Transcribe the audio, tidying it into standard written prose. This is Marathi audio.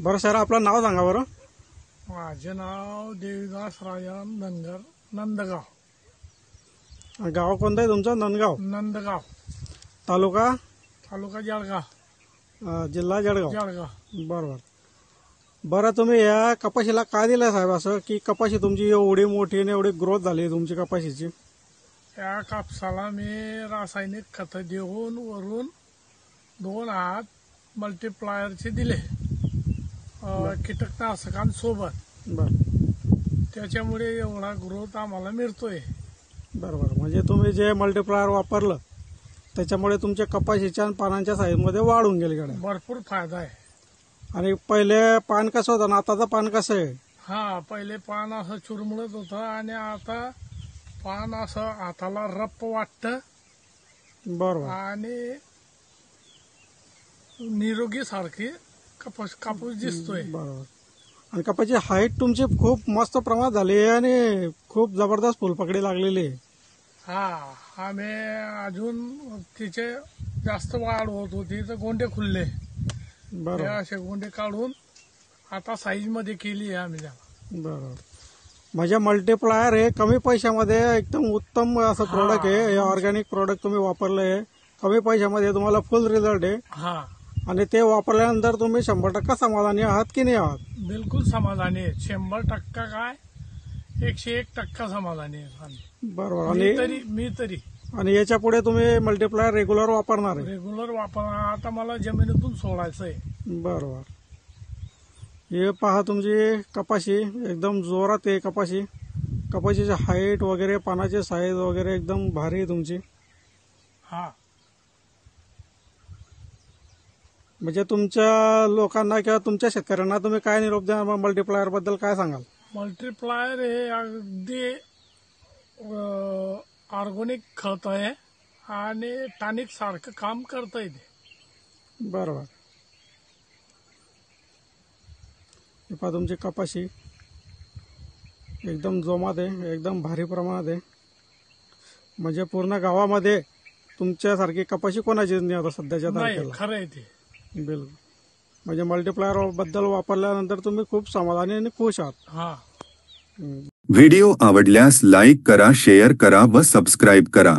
बरं सर, आपलं नाव सांगा बरं. माझे नाव देवीदास राजाराम धनगर, नंदगाव. गाव कोणतं आहे तुमचं? नंदगाव तालुका जळगाव, जिल्हा जळगाव. जळगाव. बरोबर. बरं, तुम्ही या कपाशीला काय दिलं साहेब असं की कपाशी तुमची एवढी मोठी आणि एवढी ग्रोथ झाली तुमची कपाशीची? या कापसाला मी रासायनिक खत देऊन वरून 2 हात मल्टीप्लायरचे दिले कीटकनाशकांसोबत. बरं. त्याच्यामुळे एवढा ग्रोथ आम्हाला मिळतोय. बरोबर. म्हणजे तुम्ही जे मल्टीप्लायर वापरलं त्याच्यामुळे तुमच्या कपाशीच्या आणि पानांच्या साईजमध्ये वाढ होऊन गेली कडे. भरपूर फायदा आहे. आणि पहिले पान कसं होतं ना आताचं पान कसं आहे? हा, पहिले पान असं चुरमुळत होतं आणि आता पान असं हाताला रप्प वाटतं. बरोबर. आणि निरोगी सारखी कापूस दिसतोय. बरोबर. आणि कपाची हाईट तुमची खूप मस्त प्रमाणात झाली आहे आणि खूप जबरदस्त फुलपकडी लागलेली आहे. हा, आम्ही अजून तिचे जास्त वाढ होत होती तर गोंडे खुलले. बरोबर. असे गोंडे काढून आता साईज मध्ये केली आहे आम्ही त्याला. बरोबर. म्हणजे मल्टीप्लायर हे कमी पैशामध्ये एकदम उत्तम असं प्रोडक्ट आहे. हे ऑर्गॅनिक प्रोडक्ट तुम्ही वापरलंय, कमी पैशामध्ये तुम्हाला फुल रिझल्ट आहे. हा, आणि ते वापरल्यानंतर तुम्ही 100% समाधानी आहात की नाही आहात? बिलकुल समाधानी आहे. 100% काय 101% समाधानी आहे. बरोबर. आणि मी तरी आणि याच्या पुढे तुम्ही मल्टीप्लायर रेग्युलर वापरणार आहे? रेग्युलर वापरणार. आता मला जमिनीतून सोडायचं आहे. बरोबर. हे पहा तुमची कपाशी एकदम जोरात आहे. कपाशीची हाईट वगैरे, पानाची साईज वगैरे एकदम भारी आहे तुमची. हा, म्हणजे तुमच्या लोकांना किंवा तुमच्या शेतकऱ्यांना तुम्ही काय निरोप द्या? मल्टीप्लायर बद्दल काय सांगाल? मल्टीप्लायर हे अगदी ऑर्गॅनिक खत आहे आणि टॉनिक सारखं काम करता येते. बरोबर. हे पहा तुमची कपाशी एकदम जोमात आहे, एकदम भारी प्रमाणात आहे. म्हणजे पूर्ण गावामध्ये तुमच्यासारखी कपाशी कोणाचीच नाही आता सध्याच्या नाही, तारखेला. खरं आहे ते. बिलकुल. म्हणजे मल्टीप्लायर बद्दल वापरल्यानंतर तुम्ही खूप समाधानी आणि खुश आहात. हा. व्हिडिओ आवडल्यास लाईक करा, शेअर करा व सबस्क्राईब करा.